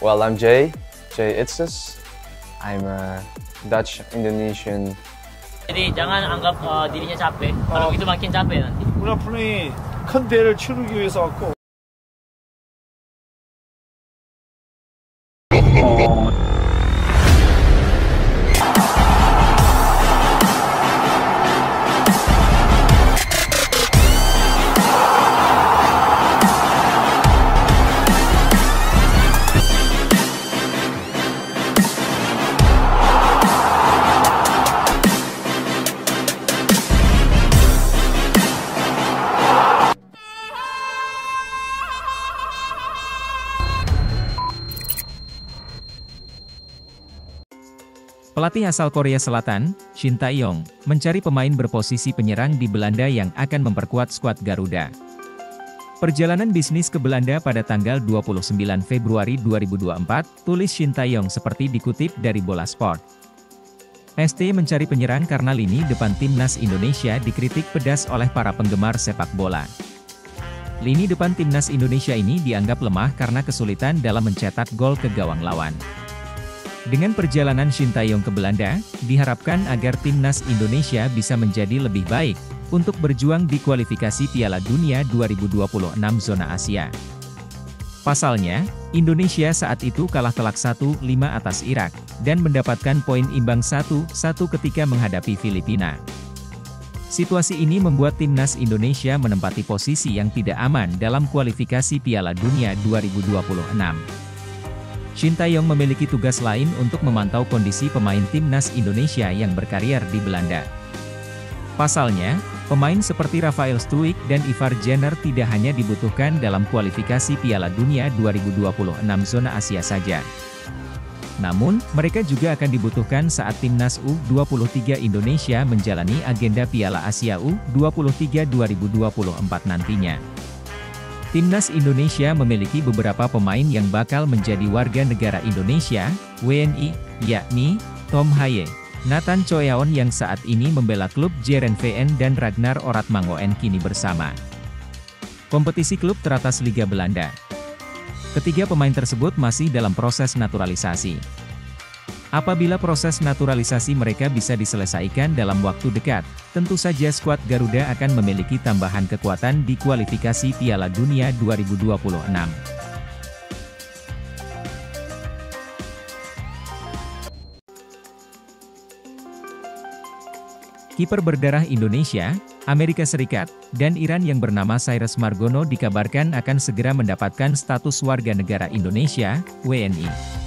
Well, I'm Jay Itzes. I'm a Dutch-Indonesian. Jadi jangan anggap dirinya capek, kalau itu makin capek nanti. 문화fun이 큰 대회를 치르기 위해서 왔고. Pelatih asal Korea Selatan, Shin Tae-yong, mencari pemain berposisi penyerang di Belanda yang akan memperkuat skuad Garuda. Perjalanan bisnis ke Belanda pada tanggal 29 Februari 2024, tulis Shin Tae-yong seperti dikutip dari Bola Sport. ST mencari penyerang karena lini depan timnas Indonesia dikritik pedas oleh para penggemar sepak bola. Lini depan timnas Indonesia ini dianggap lemah karena kesulitan dalam mencetak gol ke gawang lawan. Dengan perjalanan Shin Tae-yong ke Belanda, diharapkan agar timnas Indonesia bisa menjadi lebih baik, untuk berjuang di kualifikasi Piala Dunia 2026 zona Asia. Pasalnya, Indonesia saat itu kalah telak 1-5 atas Irak, dan mendapatkan poin imbang 1-1 ketika menghadapi Filipina. Situasi ini membuat timnas Indonesia menempati posisi yang tidak aman dalam kualifikasi Piala Dunia 2026. Shin Tae-yong memiliki tugas lain untuk memantau kondisi pemain timnas Indonesia yang berkarier di Belanda. Pasalnya, pemain seperti Rafael Struijk dan Ivar Jenner tidak hanya dibutuhkan dalam kualifikasi Piala Dunia 2026 zona Asia saja. Namun, mereka juga akan dibutuhkan saat timnas U23 Indonesia menjalani agenda Piala Asia U23 2024 nantinya. Timnas Indonesia memiliki beberapa pemain yang bakal menjadi warga negara Indonesia, WNI, yakni Tom Haye, Nathan Choeon yang saat ini membela klub Heerenveen dan Ragnar Oratmangoen kini bersama kompetisi klub teratas Liga Belanda. Ketiga pemain tersebut masih dalam proses naturalisasi. Apabila proses naturalisasi mereka bisa diselesaikan dalam waktu dekat, tentu saja skuad Garuda akan memiliki tambahan kekuatan di kualifikasi Piala Dunia 2026. Kiper berdarah Indonesia, Amerika Serikat, dan Iran yang bernama Cyrus Margono dikabarkan akan segera mendapatkan status warga negara Indonesia, WNI.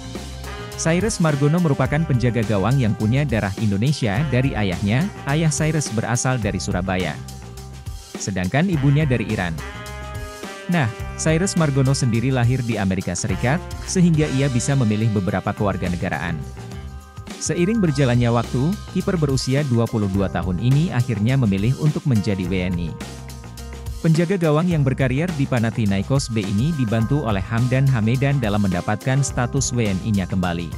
Cyrus Margono merupakan penjaga gawang yang punya darah Indonesia dari ayahnya. Ayah Cyrus berasal dari Surabaya, sedangkan ibunya dari Iran. Nah, Cyrus Margono sendiri lahir di Amerika Serikat, sehingga ia bisa memilih beberapa kewarganegaraan. Seiring berjalannya waktu, kiper berusia 22 tahun ini akhirnya memilih untuk menjadi WNI. Penjaga gawang yang berkarier di Panathinaikos B ini dibantu oleh Hamdan Hamedan dalam mendapatkan status WNI-nya kembali.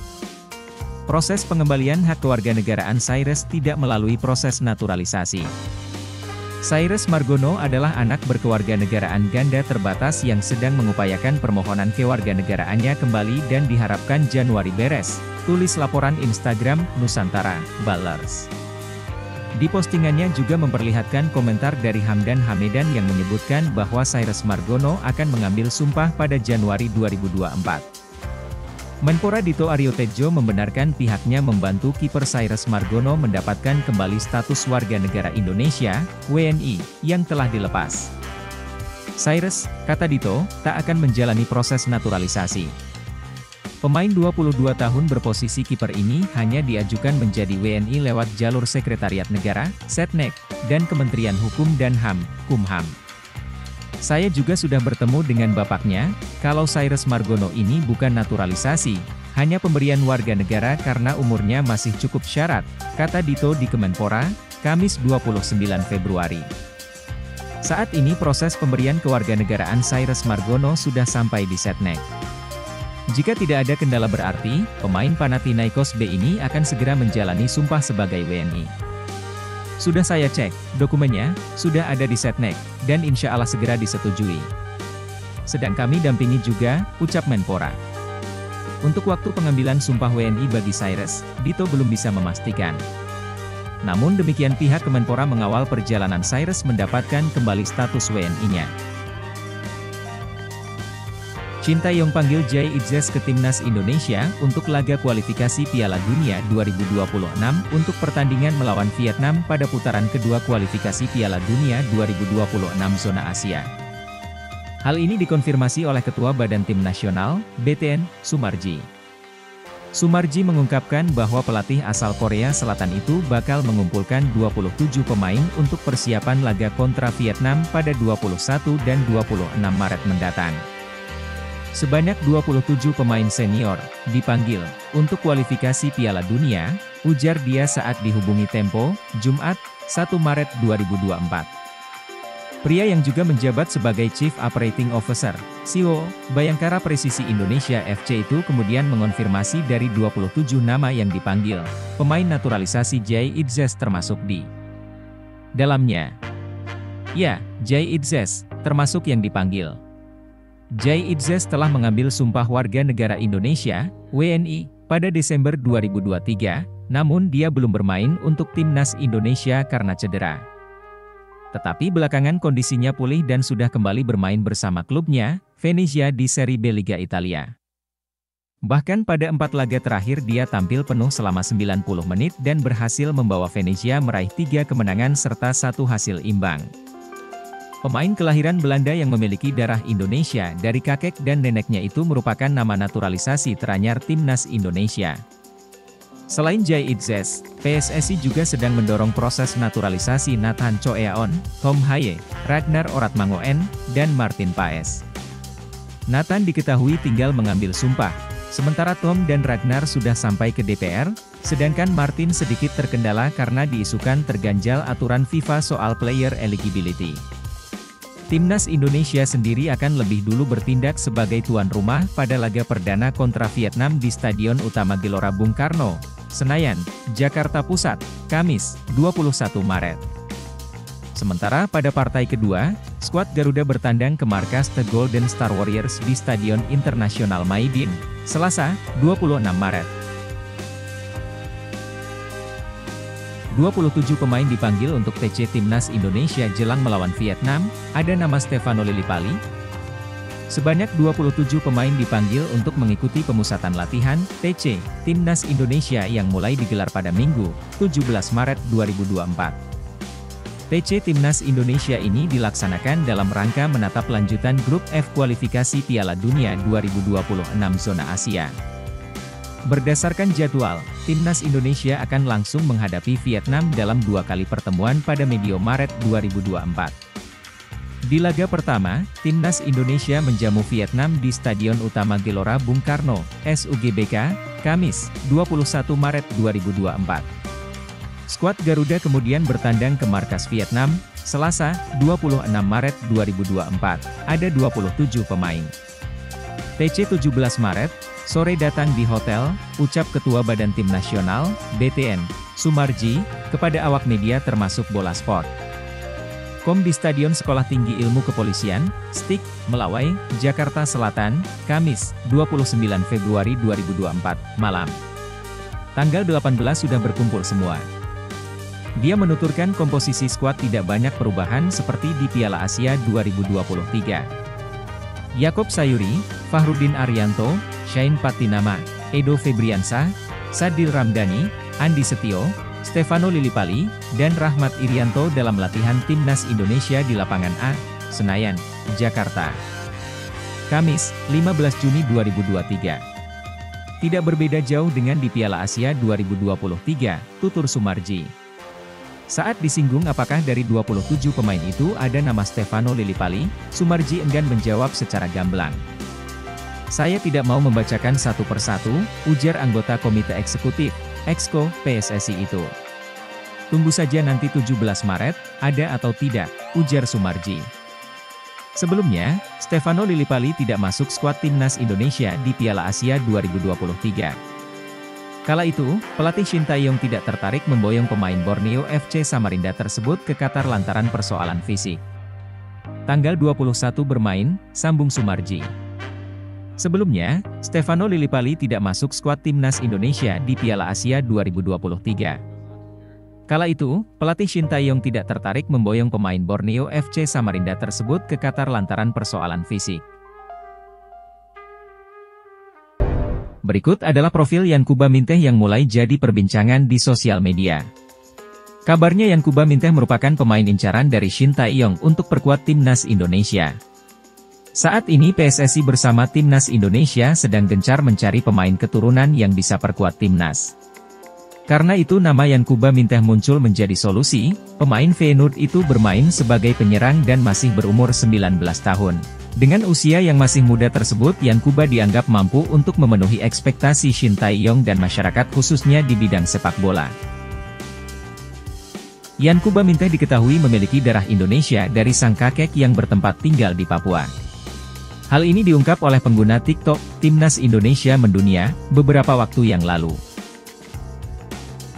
Proses pengembalian hak kewarganegaraan Cyrus tidak melalui proses naturalisasi. Cyrus Margono adalah anak berkewarganegaraan ganda terbatas yang sedang mengupayakan permohonan kewarganegaraannya kembali dan diharapkan Januari beres, tulis laporan Instagram Nusantara Ballers. Di postingannya juga memperlihatkan komentar dari Hamdan Hamedan yang menyebutkan bahwa Cyrus Margono akan mengambil sumpah pada Januari 2024. Menpora Dito Aryo Tejo membenarkan pihaknya membantu kiper Cyrus Margono mendapatkan kembali status warga negara Indonesia, WNI, yang telah dilepas. Cyrus, kata Dito, tak akan menjalani proses naturalisasi. Pemain 22 tahun berposisi kiper ini hanya diajukan menjadi WNI lewat jalur Sekretariat Negara, Setnek, dan Kementerian Hukum dan HAM, Kumham. Saya juga sudah bertemu dengan bapaknya, kalau Cyrus Margono ini bukan naturalisasi, hanya pemberian warga negara karena umurnya masih cukup syarat, kata Dito di Kemenpora, Kamis 29 Februari. Saat ini proses pemberian kewarganegaraan Cyrus Margono sudah sampai di Setnek. Jika tidak ada kendala berarti, pemain Panathinaikos B ini akan segera menjalani sumpah sebagai WNI. Sudah saya cek, dokumennya, sudah ada di Setnek, dan insya Allah segera disetujui. Sedang kami dampingi juga, ucap Menpora. Untuk waktu pengambilan sumpah WNI bagi Cyrus, Dito belum bisa memastikan. Namun demikian pihak Kemenpora mengawal perjalanan Cyrus mendapatkan kembali status WNI-nya. Sintayong panggil Jay Itzes ke Timnas Indonesia untuk laga kualifikasi Piala Dunia 2026 untuk pertandingan melawan Vietnam pada putaran kedua kualifikasi Piala Dunia 2026 zona Asia. Hal ini dikonfirmasi oleh Ketua Badan Tim Nasional, BTN, Sumarji. Sumarji mengungkapkan bahwa pelatih asal Korea Selatan itu bakal mengumpulkan 27 pemain untuk persiapan laga kontra Vietnam pada 21 dan 26 Maret mendatang. Sebanyak 27 pemain senior dipanggil untuk kualifikasi Piala Dunia, ujar dia saat dihubungi Tempo, Jumat, 1 Maret 2024. Pria yang juga menjabat sebagai Chief Operating Officer, CEO, Bayangkara Presisi Indonesia FC itu kemudian mengonfirmasi dari 27 nama yang dipanggil, pemain naturalisasi Jay Itzes termasuk di dalamnya. Ya, Jay Itzes, termasuk yang dipanggil. Jay Itzes telah mengambil sumpah warga negara Indonesia, WNI, pada Desember 2023, namun dia belum bermain untuk Timnas Indonesia karena cedera. Tetapi belakangan kondisinya pulih dan sudah kembali bermain bersama klubnya, Venezia di Serie B Liga Italia. Bahkan pada 4 laga terakhir dia tampil penuh selama 90 menit dan berhasil membawa Venezia meraih 3 kemenangan serta 1 hasil imbang. Pemain kelahiran Belanda yang memiliki darah Indonesia dari kakek dan neneknya itu merupakan nama naturalisasi teranyar Timnas Indonesia. Selain Jay Itzes, PSSI juga sedang mendorong proses naturalisasi Nathan Choeaon, Tom Haye, Ragnar Oratmangoen, dan Martin Paes. Nathan diketahui tinggal mengambil sumpah, sementara Tom dan Ragnar sudah sampai ke DPR, sedangkan Martin sedikit terkendala karena diisukan terganjal aturan FIFA soal player eligibility. Timnas Indonesia sendiri akan lebih dulu bertindak sebagai tuan rumah pada laga perdana kontra Vietnam di Stadion Utama Gelora Bung Karno, Senayan, Jakarta Pusat, Kamis, 21 Maret. Sementara pada partai kedua, skuad Garuda bertandang ke markas The Golden Star Warriors di Stadion Internasional Maidin, Selasa, 26 Maret. 27 pemain dipanggil untuk TC Timnas Indonesia jelang melawan Vietnam, ada nama Stefano Lillipali. Sebanyak 27 pemain dipanggil untuk mengikuti pemusatan latihan TC Timnas Indonesia yang mulai digelar pada Minggu, 17 Maret 2024. TC Timnas Indonesia ini dilaksanakan dalam rangka menatap lanjutan grup F kualifikasi Piala Dunia 2026 zona Asia. Berdasarkan jadwal, Timnas Indonesia akan langsung menghadapi Vietnam dalam 2 kali pertemuan pada medio Maret 2024. Di laga pertama, Timnas Indonesia menjamu Vietnam di Stadion Utama Gelora Bung Karno, SUGBK, Kamis, 21 Maret 2024. Skuad Garuda kemudian bertandang ke markas Vietnam, Selasa, 26 Maret 2024, ada 27 pemain. TC 17 Maret, sore datang di hotel, ucap Ketua Badan Tim Nasional, BTN, Sumarji, kepada awak media termasuk Bola Sport. Di Stadion Sekolah Tinggi Ilmu Kepolisian, STIK, Melawai, Jakarta Selatan, Kamis, 29 Februari 2024, malam. Tanggal 18 sudah berkumpul semua. Dia menuturkan komposisi skuad tidak banyak perubahan seperti di Piala Asia 2023. Yakob Sayuri, Fahrudin Arianto, Shain Patinama, Edo Febriansah, Sadil Ramdhani, Andi Setio, Stefano Lillipali, dan Rahmat Irianto dalam latihan Timnas Indonesia di lapangan A, Senayan, Jakarta. Kamis, 15 Juni 2023. Tidak berbeda jauh dengan di Piala Asia 2023, tutur Sumarji. Saat disinggung apakah dari 27 pemain itu ada nama Stefano Lillipali, Sumarji enggan menjawab secara gamblang. Saya tidak mau membacakan satu persatu, ujar anggota Komite Eksekutif, Exco, PSSI itu. Tunggu saja nanti 17 Maret, ada atau tidak, ujar Sumarji. Sebelumnya, Stefano Lillipali tidak masuk skuad Timnas Indonesia di Piala Asia 2023. Kala itu, pelatih Sintayong tidak tertarik memboyong pemain Borneo FC Samarinda tersebut ke Qatar lantaran persoalan fisik. Tanggal 21 bermain, sambung Sumarji. Sebelumnya, Stefano Lillipali tidak masuk skuad timnas Indonesia di Piala Asia 2023. Kala itu, pelatih Shin Tae-yong tidak tertarik memboyong pemain Borneo FC Samarinda tersebut ke Qatar lantaran persoalan fisik. Berikut adalah profil Yankuba Minteh yang mulai jadi perbincangan di sosial media. Kabarnya Yankuba Minteh merupakan pemain incaran dari Shin Tae-yong untuk perkuat timnas Indonesia. Saat ini PSSI bersama timnas Indonesia sedang gencar mencari pemain keturunan yang bisa perkuat timnas. Karena itu nama Yankuba Minteh muncul menjadi solusi. Pemain Feyenoord itu bermain sebagai penyerang dan masih berumur 19 tahun. Dengan usia yang masih muda tersebut, Yankuba dianggap mampu untuk memenuhi ekspektasi Shin Tae-yong dan masyarakat khususnya di bidang sepak bola. Yankuba Minteh diketahui memiliki darah Indonesia dari sang kakek yang bertempat tinggal di Papua. Hal ini diungkap oleh pengguna TikTok, Timnas Indonesia Mendunia, beberapa waktu yang lalu.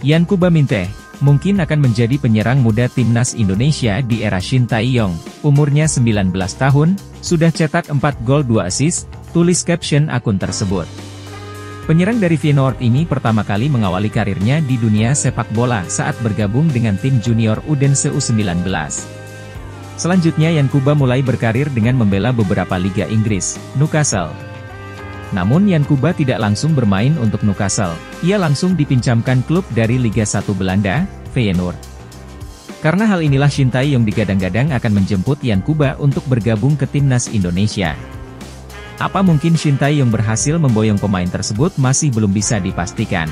Yankuba Minteh mungkin akan menjadi penyerang muda Timnas Indonesia di era Shin Tae-yong. Umurnya 19 tahun, sudah cetak 4 gol 2 assist, tulis caption akun tersebut. Penyerang dari Feyenoord ini pertama kali mengawali karirnya di dunia sepak bola saat bergabung dengan tim junior Odense U19. Selanjutnya Yankuba mulai berkarir dengan membela beberapa liga Inggris, Newcastle. Namun Yankuba tidak langsung bermain untuk Newcastle, ia langsung dipinjamkan klub dari Liga 1 Belanda, Feyenoord. Karena hal inilah Shin Tae-yong digadang-gadang akan menjemput Yankuba untuk bergabung ke timnas Indonesia. Apa mungkin Shin Tae-yong berhasil memboyong pemain tersebut masih belum bisa dipastikan.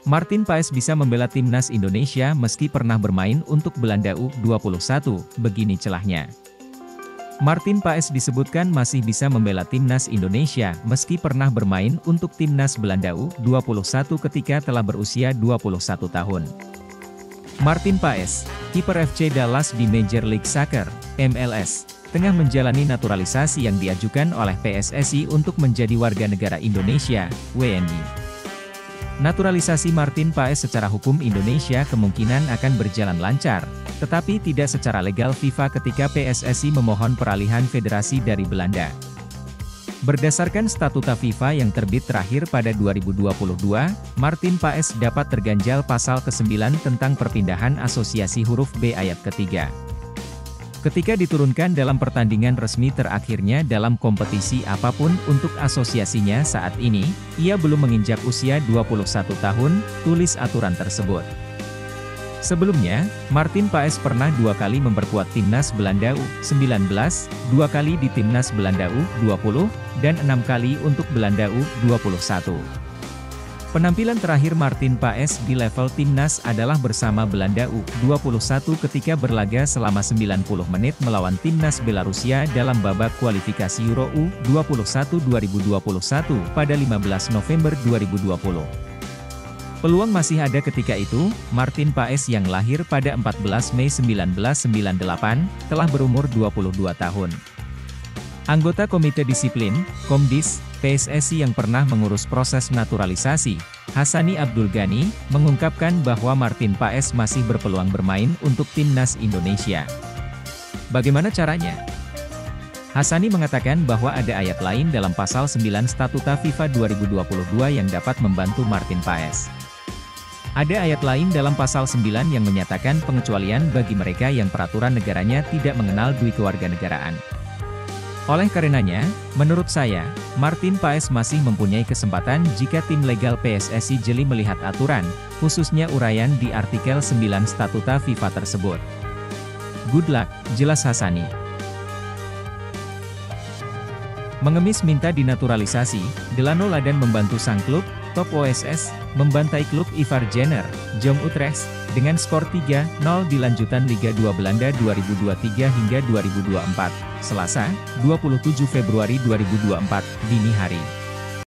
Martin Paes bisa membela timnas Indonesia meski pernah bermain untuk Belanda U21, begini celahnya. Martin Paes disebutkan masih bisa membela timnas Indonesia meski pernah bermain untuk timnas Belanda U21 ketika telah berusia 21 tahun. Martin Paes, kiper FC Dallas di Major League Soccer, MLS, tengah menjalani naturalisasi yang diajukan oleh PSSI untuk menjadi warga negara Indonesia, WNI. Naturalisasi Martin Paes secara hukum Indonesia kemungkinan akan berjalan lancar, tetapi tidak secara legal FIFA ketika PSSI memohon peralihan federasi dari Belanda. Berdasarkan statuta FIFA yang terbit terakhir pada 2022, Martin Paes dapat terganjal pasal ke-9 tentang perpindahan asosiasi huruf B ayat ketiga. Ketika diturunkan dalam pertandingan resmi terakhirnya dalam kompetisi apapun untuk asosiasinya saat ini, ia belum menginjak usia 21 tahun, tulis aturan tersebut. Sebelumnya, Martin Paes pernah 2 kali memperkuat timnas Belanda U19, 2 kali di timnas Belanda U20, dan 6 kali untuk Belanda U21. Penampilan terakhir Martin Paes di level timnas adalah bersama Belanda U21 ketika berlaga selama 90 menit melawan timnas Belarusia dalam babak kualifikasi Euro U21 2021 pada 15 November 2020. Peluang masih ada ketika itu. Martin Paes yang lahir pada 14 Mei 1998, telah berumur 22 tahun. Anggota Komite Disiplin, Komdis, PSSI yang pernah mengurus proses naturalisasi, Hassani Abdul Ghani, mengungkapkan bahwa Martin Paes masih berpeluang bermain untuk timnas Indonesia. Bagaimana caranya? Hassani mengatakan bahwa ada ayat lain dalam pasal 9 Statuta FIFA 2022 yang dapat membantu Martin Paes. Ada ayat lain dalam pasal 9 yang menyatakan pengecualian bagi mereka yang peraturan negaranya tidak mengenal kewarganegaraan. Oleh karenanya, menurut saya, Martin Paes masih mempunyai kesempatan jika tim legal PSSI jeli melihat aturan, khususnya uraian di artikel 9 Statuta FIFA tersebut. Good luck, jelas Hassani. Mengemis minta dinaturalisasi, Delano Ladan membantu sang klub, top OSS, membantai klub Ivar Jenner, Jong Utrecht, dengan skor 3-0 di lanjutan Liga 2 Belanda 2023 hingga 2024, Selasa, 27 Februari 2024, dini hari.